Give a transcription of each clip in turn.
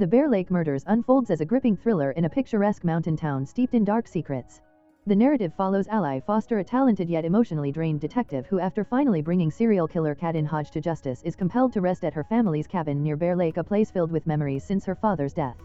The Bear Lake murders unfolds as a gripping thriller in a picturesque mountain town steeped in dark secrets. The narrative follows Ally Foster, a talented yet emotionally drained detective who, after finally bringing serial killer Cadin Hodge to justice, is compelled to rest at her family's cabin near Bear Lake, a place filled with memories since her father's death.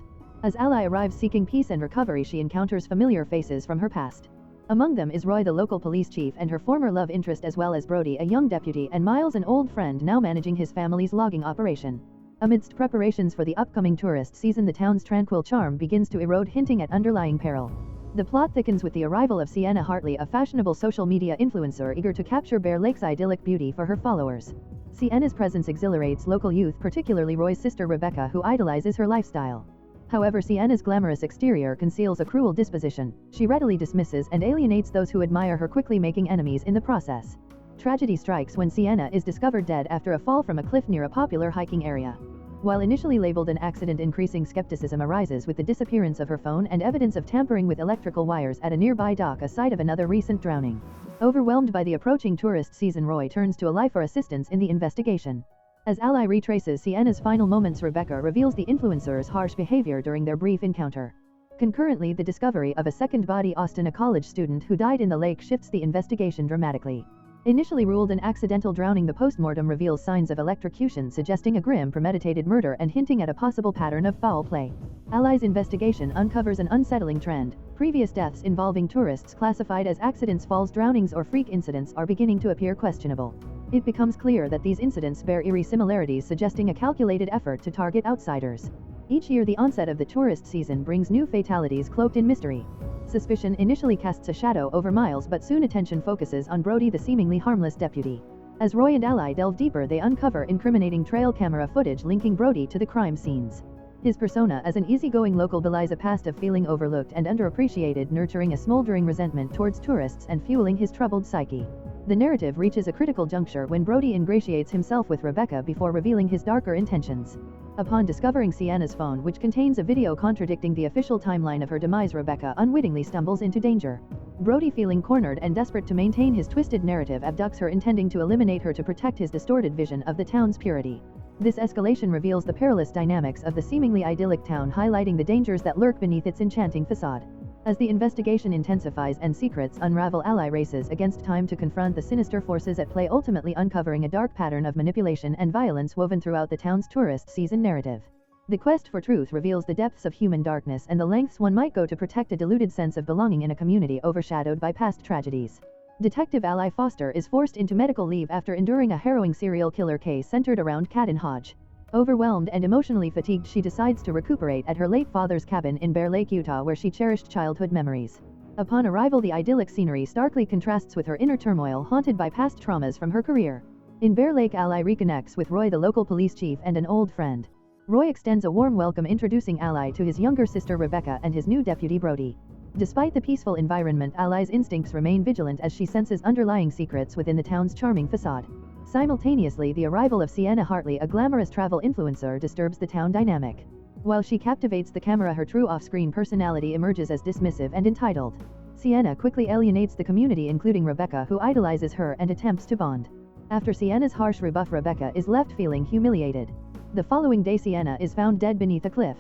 As Ally arrives seeking peace and recovery, she encounters familiar faces from her past. Among them is Roy, the local police chief, and her former love interest, as well as Brody, a young deputy, and Miles, an old friend now managing his family's logging operation. Amidst preparations for the upcoming tourist season, the town's tranquil charm begins to erode, hinting at underlying peril. The plot thickens with the arrival of Sienna Hartley, a fashionable social media influencer eager to capture Bear Lake's idyllic beauty for her followers. Sienna's presence exhilarates local youth, particularly Roy's sister Rebecca, who idolizes her lifestyle. However, Sienna's glamorous exterior conceals a cruel disposition. She readily dismisses and alienates those who admire her, quickly making enemies in the process. Tragedy strikes when Sienna is discovered dead after a fall from a cliff near a popular hiking area. While initially labeled an accident, increasing skepticism arises with the disappearance of her phone and evidence of tampering with electrical wires at a nearby dock, a site of another recent drowning. Overwhelmed by the approaching tourist season, Roy turns to Ally for assistance in the investigation. As Ally retraces Sienna's final moments, Rebecca reveals the influencer's harsh behavior during their brief encounter. Concurrently, the discovery of a second body, Austin, a college student who died in the lake, shifts the investigation dramatically. Initially ruled an accidental drowning, the postmortem reveals signs of electrocution, suggesting a grim, premeditated murder and hinting at a possible pattern of foul play. Ally's investigation uncovers an unsettling trend. Previous deaths involving tourists classified as accidents, falls, drownings, or freak incidents are beginning to appear questionable. It becomes clear that these incidents bear eerie similarities, suggesting a calculated effort to target outsiders. Each year, the onset of the tourist season brings new fatalities cloaked in mystery. Suspicion initially casts a shadow over Miles, but soon attention focuses on Brody, the seemingly harmless deputy. As Roy and Ally delve deeper, they uncover incriminating trail camera footage linking Brody to the crime scenes. His persona as an easygoing local belies a past of feeling overlooked and underappreciated, nurturing a smoldering resentment towards tourists and fueling his troubled psyche. The narrative reaches a critical juncture when Brody ingratiates himself with Rebecca before revealing his darker intentions. Upon discovering Sienna's phone, which contains a video contradicting the official timeline of her demise, Rebecca unwittingly stumbles into danger. Brody, feeling cornered and desperate to maintain his twisted narrative, abducts her, intending to eliminate her to protect his distorted vision of the town's purity. This escalation reveals the perilous dynamics of the seemingly idyllic town, highlighting the dangers that lurk beneath its enchanting facade. As the investigation intensifies and secrets unravel, Ally races against time to confront the sinister forces at play, ultimately uncovering a dark pattern of manipulation and violence woven throughout the town's tourist season narrative. The quest for truth reveals the depths of human darkness and the lengths one might go to protect a deluded sense of belonging in a community overshadowed by past tragedies. Detective Ally Foster is forced into medical leave after enduring a harrowing serial killer case centered around Cadin Hodge. Overwhelmed and emotionally fatigued, she decides to recuperate at her late father's cabin in Bear Lake, Utah, where she cherished childhood memories. Upon arrival, the idyllic scenery starkly contrasts with her inner turmoil, haunted by past traumas from her career. In Bear Lake, Ally reconnects with Roy, the local police chief and an old friend. Roy extends a warm welcome, introducing Ally to his younger sister Rebecca and his new deputy Brody. Despite the peaceful environment, Ally's instincts remain vigilant as she senses underlying secrets within the town's charming facade. Simultaneously, the arrival of Sienna Hartley, a glamorous travel influencer, disturbs the town dynamic. While she captivates the camera, her true off-screen personality emerges as dismissive and entitled. Sienna quickly alienates the community, including Rebecca, who idolizes her and attempts to bond. After Sienna's harsh rebuff, Rebecca is left feeling humiliated. The following day, Sienna is found dead beneath a cliff.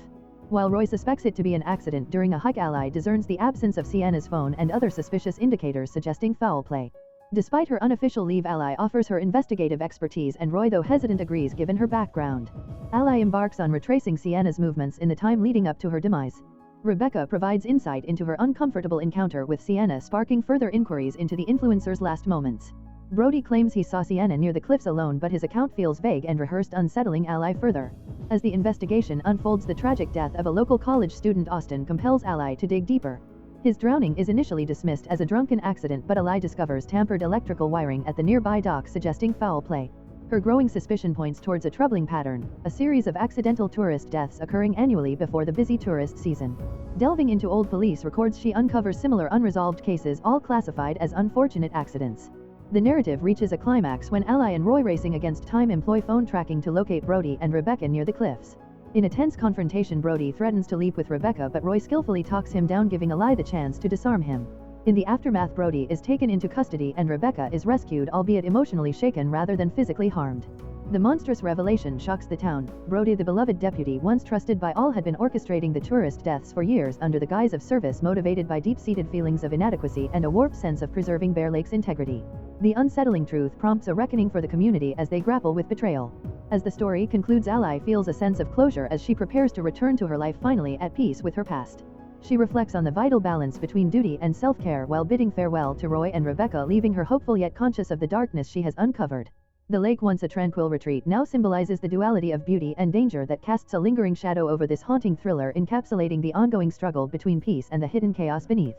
While Roy suspects it to be an accident during a hike, Ally discerns the absence of Sienna's phone and other suspicious indicators suggesting foul play. Despite her unofficial leave, Ally offers her investigative expertise, and Roy, though hesitant, agrees given her background. Ally embarks on retracing Sienna's movements in the time leading up to her demise. Rebecca provides insight into her uncomfortable encounter with Sienna, sparking further inquiries into the influencer's last moments. Brody claims he saw Sienna near the cliffs alone, but his account feels vague and rehearsed, unsettling Ally further. As the investigation unfolds, the tragic death of a local college student, Austin, compels Ally to dig deeper. His drowning is initially dismissed as a drunken accident, but Ally discovers tampered electrical wiring at the nearby dock, suggesting foul play. Her growing suspicion points towards a troubling pattern, a series of accidental tourist deaths occurring annually before the busy tourist season. Delving into old police records, she uncovers similar unresolved cases, all classified as unfortunate accidents. The narrative reaches a climax when Ally and Roy, racing against time, employ phone tracking to locate Brody and Rebecca near the cliffs. In a tense confrontation, Brody threatens to leap with Rebecca, but Roy skillfully talks him down, giving Ally the chance to disarm him. In the aftermath, Brody is taken into custody and Rebecca is rescued, albeit emotionally shaken rather than physically harmed. The monstrous revelation shocks the town. Brody, the beloved deputy once trusted by all, had been orchestrating the tourist deaths for years under the guise of service, motivated by deep-seated feelings of inadequacy and a warped sense of preserving Bear Lake's integrity. The unsettling truth prompts a reckoning for the community as they grapple with betrayal. As the story concludes, Ally feels a sense of closure as she prepares to return to her life, finally at peace with her past. She reflects on the vital balance between duty and self-care while bidding farewell to Roy and Rebecca, leaving her hopeful yet conscious of the darkness she has uncovered. The lake, once a tranquil retreat, now symbolizes the duality of beauty and danger that casts a lingering shadow over this haunting thriller, encapsulating the ongoing struggle between peace and the hidden chaos beneath.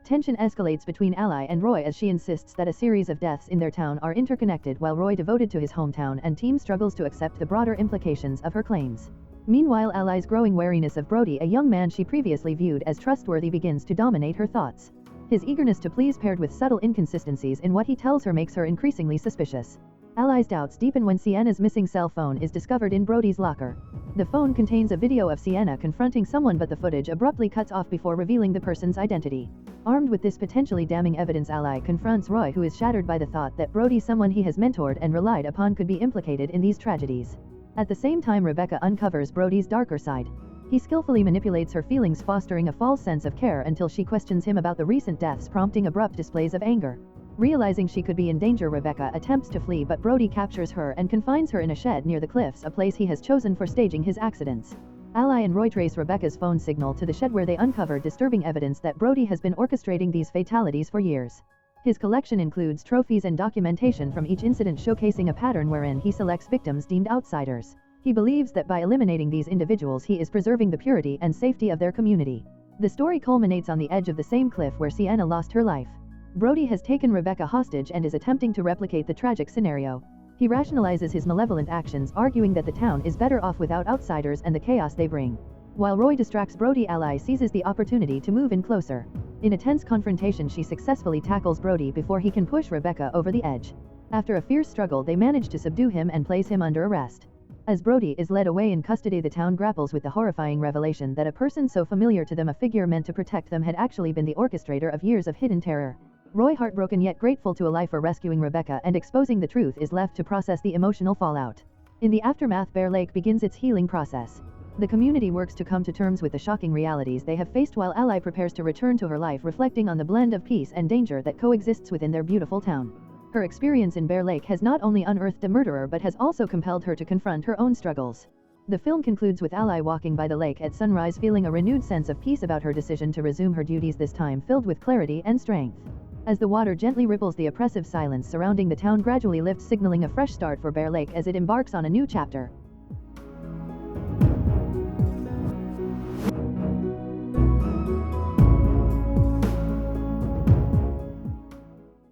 Tension escalates between Ally and Roy as she insists that a series of deaths in their town are interconnected, while Roy, devoted to his hometown and team, struggles to accept the broader implications of her claims. Meanwhile, Ally's growing wariness of Brody, a young man she previously viewed as trustworthy, begins to dominate her thoughts. His eagerness to please, paired with subtle inconsistencies in what he tells her, makes her increasingly suspicious. Ally's doubts deepen when Sienna's missing cell phone is discovered in Brody's locker. The phone contains a video of Sienna confronting someone, but the footage abruptly cuts off before revealing the person's identity. Armed with this potentially damning evidence, Ally confronts Roy, who is shattered by the thought that Brody, someone he has mentored and relied upon, could be implicated in these tragedies. At the same time, Rebecca uncovers Brody's darker side. He skillfully manipulates her feelings, fostering a false sense of care until she questions him about the recent deaths, prompting abrupt displays of anger. Realizing she could be in danger, Rebecca attempts to flee, but Brody captures her and confines her in a shed near the cliffs, a place he has chosen for staging his accidents. Ally and Roy trace Rebecca's phone signal to the shed, where they uncover disturbing evidence that Brody has been orchestrating these fatalities for years. His collection includes trophies and documentation from each incident, showcasing a pattern wherein he selects victims deemed outsiders. He believes that by eliminating these individuals, he is preserving the purity and safety of their community. The story culminates on the edge of the same cliff where Sienna lost her life. Brody has taken Rebecca hostage and is attempting to replicate the tragic scenario. He rationalizes his malevolent actions, arguing that the town is better off without outsiders and the chaos they bring. While Roy distracts Brody, Ally seizes the opportunity to move in closer. In a tense confrontation, she successfully tackles Brody before he can push Rebecca over the edge. After a fierce struggle, they manage to subdue him and place him under arrest. As Brody is led away in custody, the town grapples with the horrifying revelation that a person so familiar to them, a figure meant to protect them, had actually been the orchestrator of years of hidden terror. Roy, heartbroken yet grateful to Ally for rescuing Rebecca and exposing the truth, is left to process the emotional fallout. In the aftermath, Bear Lake begins its healing process. The community works to come to terms with the shocking realities they have faced, while Ally prepares to return to her life, reflecting on the blend of peace and danger that coexists within their beautiful town. Her experience in Bear Lake has not only unearthed a murderer but has also compelled her to confront her own struggles. The film concludes with Ally walking by the lake at sunrise, feeling a renewed sense of peace about her decision to resume her duties, this time filled with clarity and strength. As the water gently ripples, the oppressive silence surrounding the town gradually lifts, signaling a fresh start for Bear Lake as it embarks on a new chapter.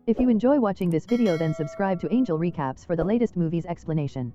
If you enjoy watching this video, then subscribe to Angel Recaps for the latest movies explanation.